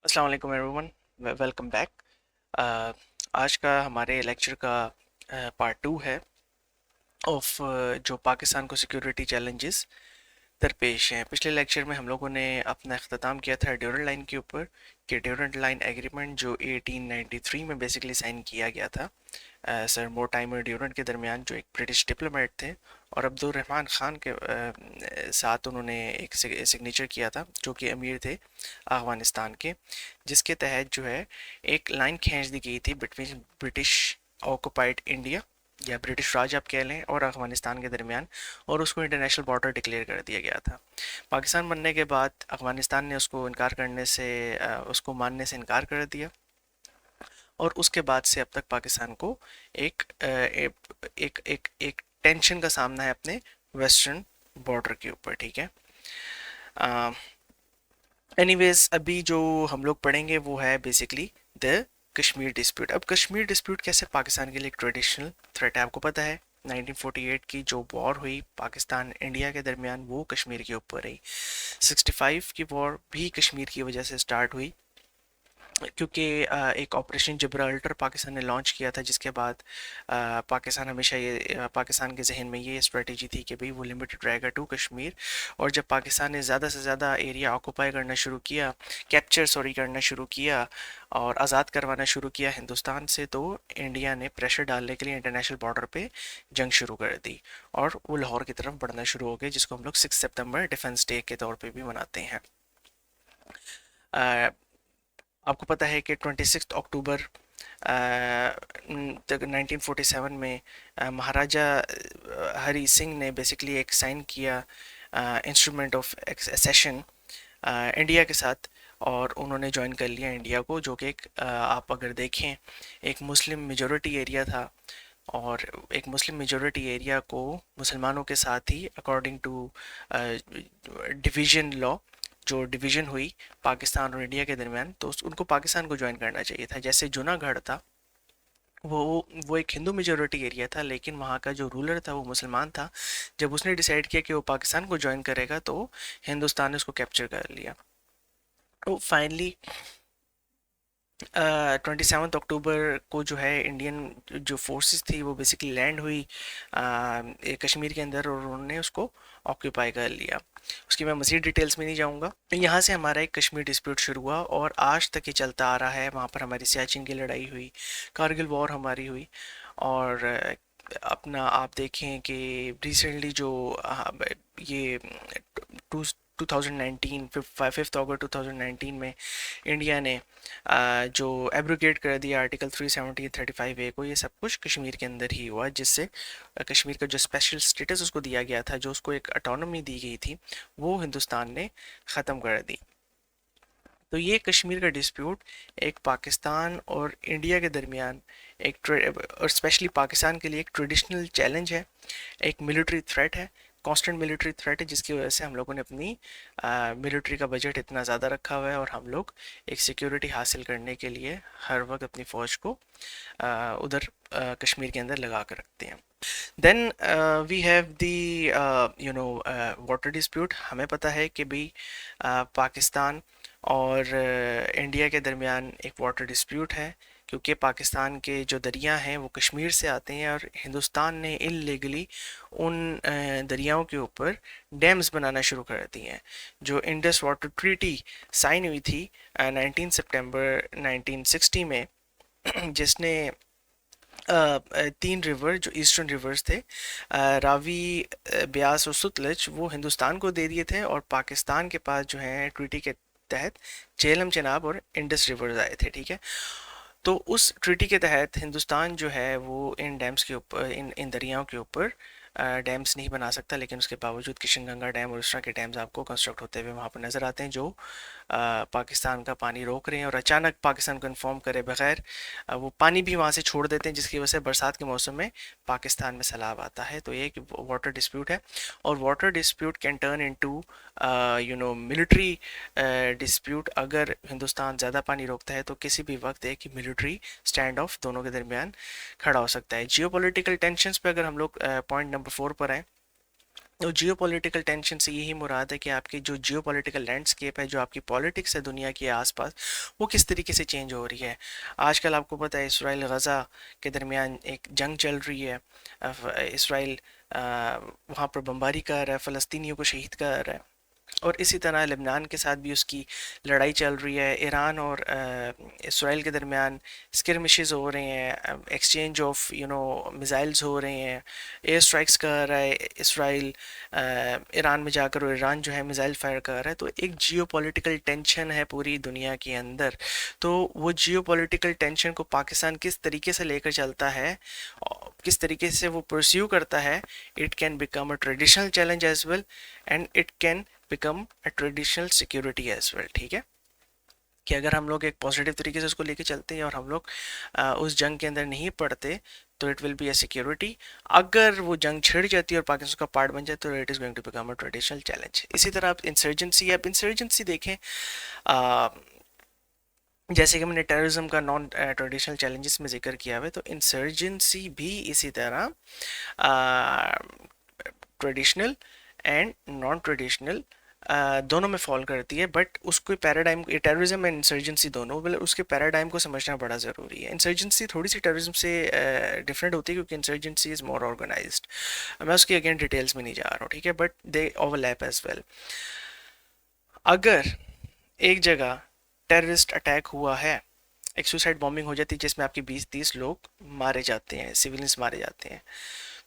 अस्सलाम वालेकुम everyone, welcome back. आज का हमारे लेक्चर का पार्ट टू है ऑफ जो पाकिस्तान को सिक्योरिटी चैलेंजेस दरपेश हैं। पिछले लेक्चर में हम लोगों ने अपना अख्ताम किया था ड्यूरल लाइन के ऊपर कि ड्यूरल लाइन एग्रीमेंट जो 1893 में बेसिकली साइन किया गया था सर मोरटाइमर ड्यूरेंट के दरमियान, जो एक ब्रिटिश डिप्लोमेट थे, और अब्दुलरहमान ख़ान के साथ उन्होंने एक सिग्नेचर किया था जो कि अमीर थे अफ़गानिस्तान के, जिसके तहत जो है एक लाइन खींच दी गई थी बिटवीन ब्रिटिश ऑक्युपाइड इंडिया या ब्रिटिश राज आप कह लें और अफ़गानिस्तान के दरमियान, और उसको इंटरनेशनल बॉर्डर डिक्लेयर कर दिया गया था। पाकिस्तान बनने के बाद अफ़गानिस्तान ने उसको इनकार करने से उसको मानने से इनकार कर दिया, और उसके बाद से अब तक पाकिस्तान को एक एक टेंशन का सामना है अपने वेस्टर्न बॉर्डर के ऊपर। ठीक है। एनीवेज अभी जो हम लोग पढ़ेंगे वो है बेसिकली द कश्मीर डिस्प्यूट। अब कश्मीर डिस्प्यूट कैसे पाकिस्तान के लिए एक ट्रेडिशनल थ्रेट है, आपको पता है 1948 की जो वॉर हुई पाकिस्तान इंडिया के दरमियान वो कश्मीर के ऊपर रही। 65 की वॉर भी कश्मीर की वजह से स्टार्ट हुई, क्योंकि एक ऑपरेशन जिब्राल्टर पाकिस्तान ने लॉन्च किया था, जिसके बाद पाकिस्तान हमेशा पाकिस्तान के जहन में ये स्ट्रेटजी थी कि भाई वो लिमिटेड रहेगा टू कश्मीर। और जब पाकिस्तान ने ज़्यादा से ज़्यादा एरिया ऑक्यूपाई करना शुरू किया, कैप्चर करना शुरू किया और आज़ाद करवाना शुरू किया हिंदुस्तान से, तो इंडिया ने प्रेशर डालने के लिए इंटरनेशनल बॉर्डर पे जंग शुरू कर दी और वो लाहौर की तरफ बढ़ना शुरू हो गए, जिसको हम लोग 6 सितंबर डिफेंस डे के तौर पे भी मनाते हैं। आपको पता है कि 26 अक्टूबर 1947 में महाराजा हरी सिंह ने बेसिकली एक साइन किया इंस्ट्रूमेंट ऑफ एक्सेशन इंडिया के साथ, और उन्होंने ज्वाइन कर लिया इंडिया को, जो कि एक आप अगर देखें एक मुस्लिम मेजॉरिटी एरिया था, और एक मुस्लिम मेजॉरिटी एरिया को मुसलमानों के साथ ही अकॉर्डिंग टू डिवीजन लॉ, जो डिवीजन हुई पाकिस्तान और इंडिया के दरमियान, तो उनको पाकिस्तान को ज्वाइन करना चाहिए था। जैसे जूनागढ़ था, वो वो एक हिंदू मेजोरिटी एरिया था, लेकिन वहाँ का जो रूलर था वो मुसलमान था। जब उसने डिसाइड किया कि वो पाकिस्तान को ज्वाइन करेगा, तो हिंदुस्तान ने उसको कैप्चर कर लिया। तो फाइनली 27 अक्टूबर को जो है इंडियन जो फोर्सेस थी वो बेसिकली लैंड हुई कश्मीर के अंदर, और उन्होंने उसको ऑक्यूपाई कर लिया। उसकी मैं मज़ीद डिटेल्स में नहीं जाऊंगा। यहाँ से हमारा एक कश्मीर डिस्प्यूट शुरू हुआ और आज तक ये चलता आ रहा है। वहाँ पर हमारी सियाचिन की लड़ाई हुई, कारगिल वॉर हमारी हुई, और अपना आप देखें कि रिसेंटली जो ये 2019 5 अगस्त 2019 में इंडिया ने जो एब्रोगेट कर दिया आर्टिकल 370-35A को, ये सब कुछ कश्मीर के अंदर ही हुआ, जिससे कश्मीर का जो स्पेशल स्टेटस उसको दिया गया था, जो उसको एक ऑटोनॉमी दी गई थी, वो हिंदुस्तान ने ख़त्म कर दी। तो ये कश्मीर का डिस्प्यूट एक पाकिस्तान और इंडिया के दरमियान और स्पेशली पाकिस्तान के लिए एक ट्रेडिशनल चैलेंज है, एक मिलिट्री थ्रेट है, कांस्टेंट मिलिट्री थ्रेट है, जिसकी वजह से हम लोगों ने अपनी मिलिट्री का बजट इतना ज़्यादा रखा हुआ है, और हम लोग एक सिक्योरिटी हासिल करने के लिए हर वक्त अपनी फ़ौज को उधर कश्मीर के अंदर लगा कर रखते हैं। Then we have the water dispute. हमें पता है कि भाई पाकिस्तान और इंडिया के दरमियान एक वाटर डिस्प्यूट है, क्योंकि पाकिस्तान के जो दरिया हैं वो कश्मीर से आते हैं, और हिंदुस्तान ने इल्लीगली उन दरियाओं के ऊपर डैम्स बनाना शुरू कर दिए हैं। जो इंडस वाटर ट्रीटी साइन हुई थी 19 सितंबर 1960 में, जिसने 3 रिवर जो ईस्टर्न रिवर्स थे, रावी, ब्यास और सतलज, वो हिंदुस्तान को दे दिए थे, और पाकिस्तान के पास जो है ट्रीटी के तहत झेलम, चेनाब और इंडस रिवर्स आए थे। ठीक है। तो उस ट्रीटी के तहत हिंदुस्तान जो है वो इन डैम्स के ऊपर, इन दरियाओं के ऊपर डैम्स नहीं बना सकता, लेकिन उसके बावजूद किशन गंगा डैम और इस तरह के डैम्स आपको कंस्ट्रक्ट होते हुए वहाँ पर नज़र आते हैं, जो पाकिस्तान का पानी रोक रहे हैं, और अचानक पाकिस्तान को इन्फॉर्म करे बगैर वो पानी भी वहाँ से छोड़ देते हैं, जिसकी वजह से बरसात के मौसम में पाकिस्तान में सैलाब आता है। तो ये एक वाटर डिस्प्यूट है, और water dispute can turn into military dispute. अगर हिंदुस्तान ज़्यादा पानी रोकता है तो किसी भी वक्त एक मिलिट्री स्टैंड ऑफ दोनों के दरमियान खड़ा हो सकता है। जियोपॉलिटिकल टेंशंस पे अगर हम लोग पॉइंट नंबर 4 पर आए, तो जियो पॉलिटिकल टेंशन से यही मुराद है कि आपकी जो जियो पॉलिटिकल लैंडस्केप है, जो आपकी पॉलिटिक्स है दुनिया के आसपास, वो किस तरीके से चेंज हो रही है। आजकल आपको पता है इसराइल गज़ा के दरमियान एक जंग चल रही है। इसराइल वहाँ पर बमबारी कर रहा है, फ़लस्तीनियों को शहीद कर रहा है। और इसी तरह लेबनान के साथ भी उसकी लड़ाई चल रही है। ईरान और इसराइल के दरमियान स्किरमिशेस हो रहे हैं, एक्सचेंज ऑफ मिसाइल्स हो रहे हैं, एयर स्ट्राइक्स कर रहा है इसराइल ईरान में जाकर, और ईरान जो है मिसाइल फायर कर रहा है। तो एक जियो पॉलिटिकल टेंशन है पूरी दुनिया के अंदर। तो वो जियो पॉलिटिकल टेंशन को पाकिस्तान किस तरीके से लेकर चलता है, किस तरीके से वो परस्यू करता है, it can become a traditional challenge as well, and it can become a traditional security as well. ठीक है, कि अगर हम लोग एक पॉजिटिव तरीके से उसको लेके चलते हैं और हम लोग उस जंग के अंदर नहीं पड़ते, तो it will be a security. अगर वो जंग छिड़ जाती है और पाकिस्तान का पार्ट बन जाए, तो it is going to become a traditional challenge. इसी तरह आप इंसर्जेंसी देखें, आ, जैसे कि मैंने टेररिज्म का नॉन ट्रेडिशनल चैलेंजेस में जिक्र किया हुआ है, तो इंसर्जेंसी भी इसी तरह ट्रेडिशनल एंड नॉन ट्रेडिशनल दोनों में फॉल करती है। बट उसको पैराडाइम, टेररिज्म एंड इंसर्जेंसी दोनों, मतलब उसके पैराडाइम को समझना बड़ा ज़रूरी है। इंसर्जेंसी थोड़ी सी टेररिज्म से डिफरेंट होती है, क्योंकि इंसर्जेंसी इज़ मोर ऑर्गेनाइज्ड। मैं उसकी अगेन डिटेल्स में नहीं जा रहा हूँ, ठीक है, but they overlap as well. अगर एक जगह टेररिस्ट अटैक हुआ है, एक सुसाइड बॉम्बिंग हो जाती है जिसमें आपके 20-30 लोग मारे जाते हैं, सिविलियंस मारे जाते हैं,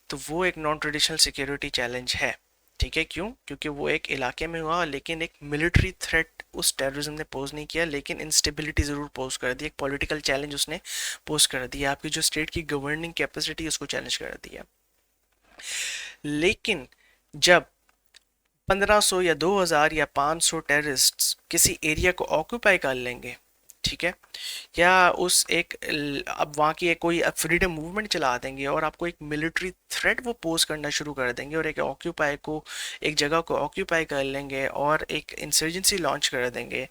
तो वो एक नॉन ट्रेडिशनल सिक्योरिटी चैलेंज है। ठीक है, क्यों? क्योंकि वो एक इलाके में हुआ, लेकिन एक मिलिट्री थ्रेट उस टेररिज्म ने पोज नहीं किया, लेकिन इंस्टेबिलिटी ज़रूर पोज कर दी, एक पॉलिटिकल चैलेंज उसने पोज कर दिया, आपकी जो स्टेट की गवर्निंग कैपेसिटी उसको चैलेंज कर दिया। लेकिन जब 1500 या 2000 या 500 टेररिस्ट किसी एरिया को ऑक्यूपाई कर लेंगे, ठीक है, या उस एक अब वहाँ की एक कोई फ्रीडम मूवमेंट चला देंगे और आपको एक मिलिट्री थ्रेट वो पोज करना शुरू कर देंगे, और एक ऑक्यूपाई को, एक जगह को ऑक्यूपाई कर लेंगे और एक इंसर्जेंसी लॉन्च कर देंगे,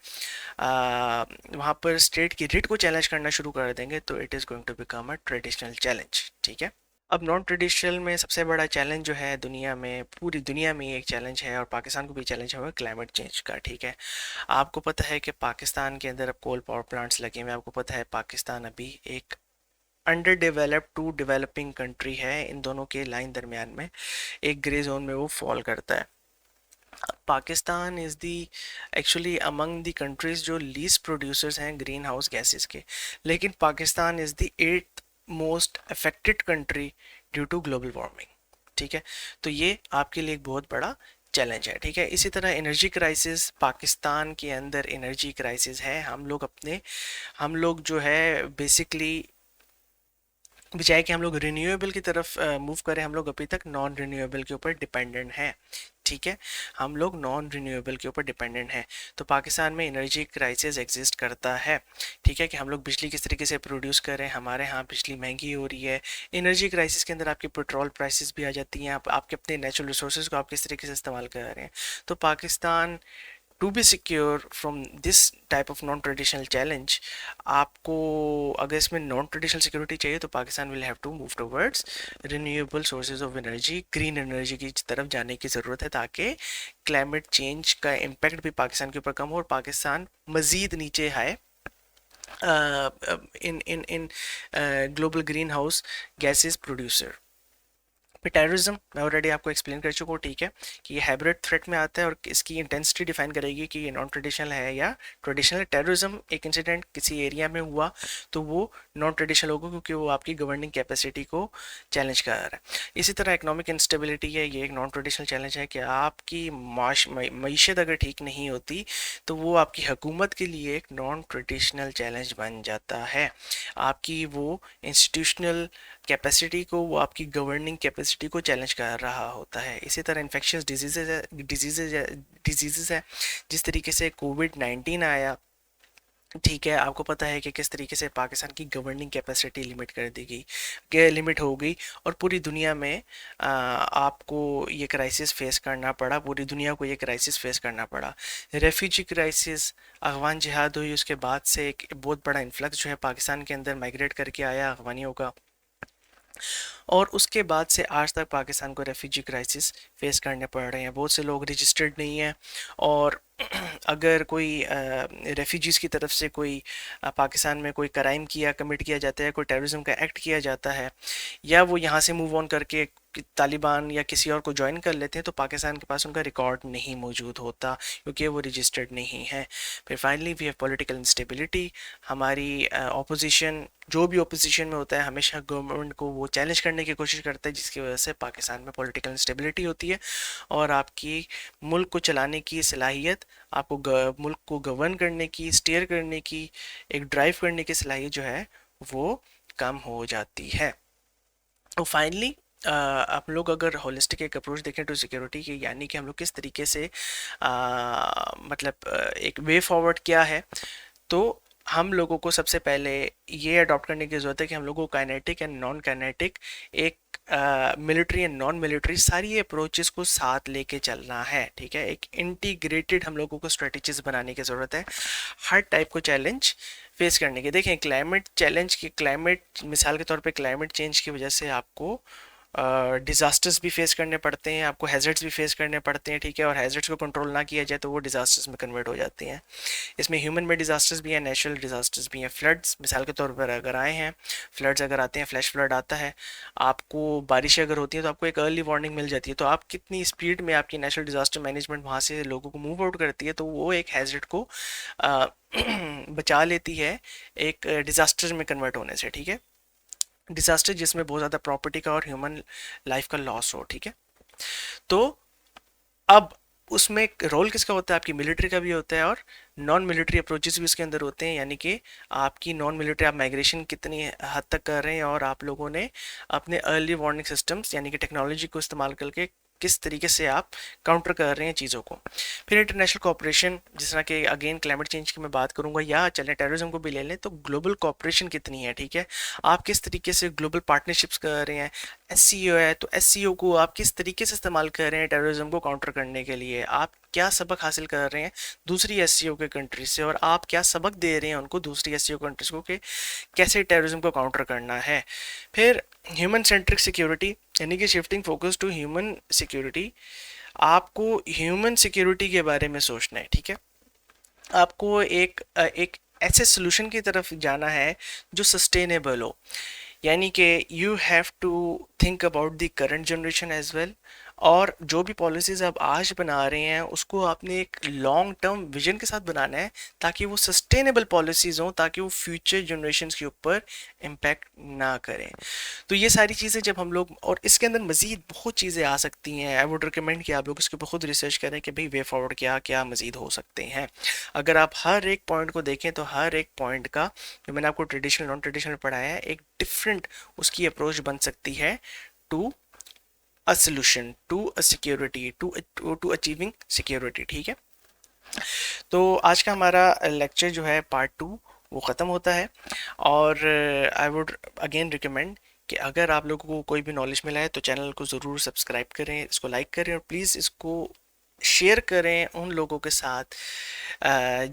वहाँ पर स्टेट की रिट को चैलेंज करना शुरू कर देंगे, तो it is going to become a traditional challenge. ठीक है, अब नॉन ट्रेडिशनल में सबसे बड़ा चैलेंज जो है दुनिया में, पूरी दुनिया में एक चैलेंज है, और पाकिस्तान को भी चैलेंज है, वो क्लाइमेट चेंज का। ठीक है, आपको पता है कि पाकिस्तान के अंदर अब कोल पावर प्लांट्स लगे हुए हैं। आपको पता है पाकिस्तान अभी एक under developed to developing country है, इन दोनों के लाइन दरमियान में एक ग्रे जोन में वो फॉल करता है। Pakistan is the actually among the countries जो लीस्ट प्रोड्यूसर्स हैं ग्रीन हाउस गैसेस के, लेकिन Pakistan is the 8th most affected country due to global warming. ठीक है, तो ये आपके लिए एक बहुत बड़ा चैलेंज है। ठीक है, इसी तरह एनर्जी क्राइसिस, पाकिस्तान के अंदर एनर्जी क्राइसिस है। हम लोग जो है बेसिकली, बजाय कि हम लोग रिन्यूएबल की तरफ मूव करें, हम लोग अभी तक नॉन रिन्यूएबल के ऊपर डिपेंडेंट हैं। ठीक है, हम लोग नॉन रिन्यूएबल के ऊपर डिपेंडेंट हैं। तो पाकिस्तान में एनर्जी क्राइसिस एग्जिस्ट करता है। ठीक है, कि हम लोग बिजली किस तरीके से प्रोड्यूस करें, हमारे यहाँ बिजली महंगी हो रही है। एनर्जी क्राइसिस के अंदर आपकी पेट्रोल प्राइसेस भी आ जाती हैं, आपके अपने नेचुरल रिसोर्सेज को आप किस तरीके से इस्तेमाल कर रहे हैं। तो Pakistan, to be secure from this type of non traditional challenge, आपको अगर इसमें नॉन ट्रेडिशनल सिक्योरिटी चाहिए, तो Pakistan will have to move towards renewable sources of energy, green energy की तरफ जाने की ज़रूरत है, ताकि क्लाइमेट चेंज का इम्पैक्ट भी पाकिस्तान के ऊपर कम हो और पाकिस्तान मज़ीद नीचे आए in in in global green house gases producer. फिर टेररिज्म मैं ऑलरेडी आपको एक्सप्लेन कर चुका हूँ। ठीक है, कि ये हाइब्रिड थ्रेट में आता है और इसकी इंटेंसिटी डिफाइन करेगी कि ये नॉन ट्रेडिशनल है या ट्रेडिशनल। टेररिज्म एक इंसिडेंट किसी एरिया में हुआ तो वो नॉन ट्रेडिशनल होगा, क्योंकि वो आपकी गवर्निंग कैपेसिटी को चैलेंज कर रहा है। इसी तरह इकोनॉमिक इंस्टेबिलिटी है, ये एक नॉन ट्रेडिशनल चैलेंज है कि आपकी मीशत अगर ठीक नहीं होती, तो वो आपकी हुकूमत के लिए एक नॉन ट्रेडिशनल चैलेंज बन जाता है। आपकी वो इंस्टीट्यूशनल कैपेसिटी को, वो आपकी गवर्निंग कैपेसिटी को चैलेंज कर रहा होता है। इसी तरह इन्फेक्शियस डिजीजेज है, जिस तरीके से कोविड-19 आया। ठीक है, आपको पता है कि किस तरीके से पाकिस्तान की गवर्निंग कैपेसिटी लिमिट कर दी गई, कि लिमिट हो गई, और पूरी दुनिया में आपको ये क्राइसिस फेस करना पड़ा, पूरी दुनिया को ये क्राइसिस फेस करना पड़ा। रेफ्यूजी क्राइसिस, अफगान जिहाद हुई, उसके बाद से एक बहुत बड़ा इन्फ्लक्स जो है पाकिस्तान के अंदर माइग्रेट करके आया अफगानियों का। और उसके बाद से आज तक पाकिस्तान को रेफ्यूजी क्राइसिस फेस करने पड़ रहे हैं। बहुत से लोग रजिस्टर्ड नहीं हैं, और अगर कोई रेफ्यूजीज़ की तरफ से कोई पाकिस्तान में कोई क्राइम किया कमिट किया जाता है, कोई टेररिज्म का एक्ट किया जाता है, या वो यहाँ से मूव ऑन करके तालिबान या किसी और को ज्वाइन कर लेते हैं, तो पाकिस्तान के पास उनका रिकॉर्ड नहीं मौजूद होता क्योंकि वो रजिस्टर्ड नहीं है। फिर finally we have political instability. हमारी ऑपोजिशन, जो भी ऑपोजिशन में होता है, हमेशा गवर्नमेंट को वो चैलेंज करने की कोशिश करता है, जिसकी वजह से पाकिस्तान में पॉलिटिकल इंस्टेबिलिटी होती है, और आपकी मुल्क को चलाने की सलाहियत, आपको मुल्क को गवर्न करने की, स्टीयर करने की, एक ड्राइव करने की सलाहियत जो है वो कम हो जाती है। तो फाइनली आप लोग अगर होलिस्टिक एक अप्रोच देखें टू सिक्योरिटी की, यानी कि हम लोग किस तरीके से मतलब एक वे फॉरवर्ड क्या है, तो हम लोगों को सबसे पहले ये अडॉप्ट करने की ज़रूरत है कि हम लोगों को काइनेटिक एंड नॉन काइनेटिक, एक मिलिट्री एंड नॉन मिलिट्री, सारी अप्रोचेस को साथ लेके चलना है। ठीक है, एक इंटीग्रेटेड हम लोगों को स्ट्रेटजीज बनाने की ज़रूरत है हर टाइप को चैलेंज फेस करने के। देखें, क्लाइमेट चैलेंज की, क्लाइमेट मिसाल के तौर पे क्लाइमेट चेंज की वजह से आपको डिज़ास्टर्स भी फेस करने पड़ते हैं, आपको हैज़र्ड्स भी फेस करने पड़ते हैं। ठीक है, और हैज़र्ड्स को कंट्रोल ना किया जाए तो वो डिज़ास्टर्स में कन्वर्ट हो जाते हैं। इसमें ह्यूमन मेड डिज़ास्टर्स भी हैं, नेचुरल डिज़ास्टर्स भी हैं। फ्लड्स मिसाल के तौर पर अगर आए हैं, फ्लड्स अगर आते हैं, फ्लैश फ्लड आता है, आपको बारिश अगर होती है तो आपको एक अर्ली वार्निंग मिल जाती है, तो आप कितनी स्पीड में आपकी नेचुरल डिज़ास्टर मैनेजमेंट वहाँ से लोगों को मूव आउट करती है, तो वो एक हैज़र्ड को अ, बचा लेती है एक डिज़ास्टर में कन्वर्ट होने से। ठीक है, डिज़ास्टर जिसमें बहुत ज़्यादा प्रॉपर्टी का और ह्यूमन लाइफ का लॉस हो। ठीक है, तो अब उसमें रोल किसका होता है? आपकी मिलिट्री का भी होता है, और नॉन मिलिट्री अप्रोचेस भी उसके अंदर होते हैं, यानी कि आपकी नॉन मिलिट्री, आप माइग्रेशन कितनी हद तक कर रहे हैं, और आप लोगों ने अपने अर्ली वार्निंग सिस्टम्स यानी कि टेक्नोलॉजी को इस्तेमाल करके किस तरीके से आप काउंटर कर रहे हैं चीज़ों को। फिर इंटरनेशनल कोऑपरेशन, जिस तरह के अगेन क्लाइमेट चेंज की मैं बात करूंगा, या चले टेररिज्म को भी ले लें, तो ग्लोबल कोऑपरेशन कितनी है। ठीक है, आप किस तरीके से ग्लोबल पार्टनरशिप्स कर रहे हैं। एससीओ है, तो एससीओ को आप किस तरीके से इस्तेमाल कर रहे हैं टेररिज्म को काउंटर करने के लिए। आप क्या सबक हासिल कर रहे हैं दूसरी एससीओ के कंट्री से, और आप क्या सबक दे रहे हैं उनको, दूसरी एससीओ कंट्रीज को, कि कैसे टेररिज्म को काउंटर करना है। फिर ह्यूमन सेंट्रिक सिक्योरिटी, यानी कि shifting focus to human security. आपको ह्यूमन सिक्योरिटी के बारे में सोचना है। ठीक है, आपको एक ऐसे सोल्यूशन की तरफ जाना है जो सस्टेनेबल हो, यानी कि you have to think about the current generation as well, और जो भी पॉलिसीज आप आज बना रहे हैं उसको आपने एक लॉन्ग टर्म विजन के साथ बनाना है, ताकि वो सस्टेनेबल पॉलिसीज हों, ताकि वो फ्यूचर जनरेशन्स के ऊपर इम्पैक्ट ना करें। तो ये सारी चीज़ें जब हम लोग, और इसके अंदर मज़ीद बहुत चीज़ें आ सकती हैं, आई वुड रिकमेंड कि आप लोग इसके ऊपर खुद रिसर्च करें कि भाई वे फॉरवर्ड क्या क्या मज़ीद हो सकते हैं। अगर आप हर एक पॉइंट को देखें तो हर एक पॉइंट का, जो मैंने आपको ट्रेडिशनल नॉन ट्रेडिशनल पढ़ाया है, एक डिफरेंट उसकी अप्रोच बन सकती है to a solution, to a security, to achieving security. ठीक है, तो आज का हमारा लेक्चर जो है पार्ट 2 वो ख़त्म होता है, और आई वुड अगेन रिकमेंड कि अगर आप लोगों को कोई भी नॉलेज मिला है तो चैनल को ज़रूर सब्सक्राइब करें, इसको लाइक करें, और प्लीज़ इसको शेयर करें उन लोगों के साथ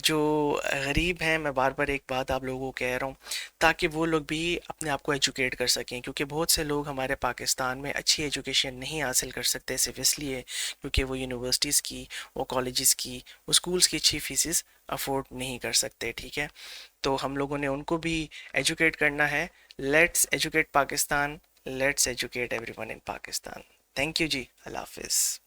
जो गरीब हैं। मैं बार बार एक बात आप लोगों को कह रहा हूँ, ताकि वो लोग भी अपने आप को एजुकेट कर सकें, क्योंकि बहुत से लोग हमारे पाकिस्तान में अच्छी एजुकेशन नहीं हासिल कर सकते, सिर्फ इसलिए क्योंकि वो यूनिवर्सिटीज़ की, वो कॉलेजेस की, वो स्कूल्स की अच्छी फीसिस अफोर्ड नहीं कर सकते। ठीक है, तो हम लोगों ने उनको भी एजुकेट करना है। Let's educate Pakistan, let's educate everyone in Pakistan. Thank you ji, अल्लाह हाफिज़।